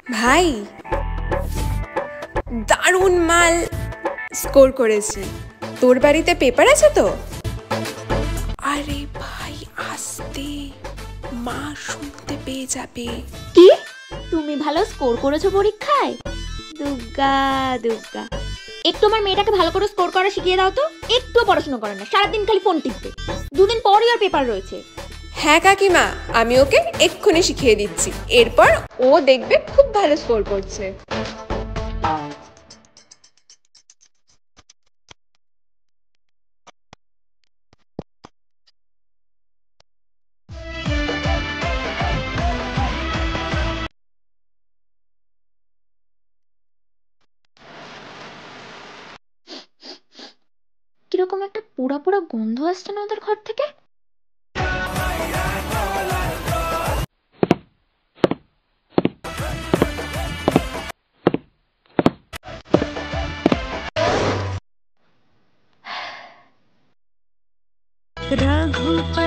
ভাই, দারুণ মাল স্কোর করেছি। তোর বাড়িতে পেপার আছে তো? আরে ভাই আসতে, মা শুনতে পেয়ে যাবে। কি? তুমি ভালো স্কোর করেছো পরীক্ষায়? দুর্গা দুর্গা, একটু আমার মেয়েটাকে ভালো করে স্কোর করা শিখিয়ে দাও তো। একটু পড়াশোনা করে না, সারাদিন খালি ফোন টিপবে। দুদিন পরই ওর পেপার রয়েছে। হ্যাঁ কাকিমা, আমি ওকে এক্ষুনি শিখিয়ে দিচ্ছি। এরপর ও দেখবে খুব ভালো স্কোর করছে। কিরকম একটা পোড়া পোড়া গন্ধ আসছে না ওদের ঘর থেকে? रघुपति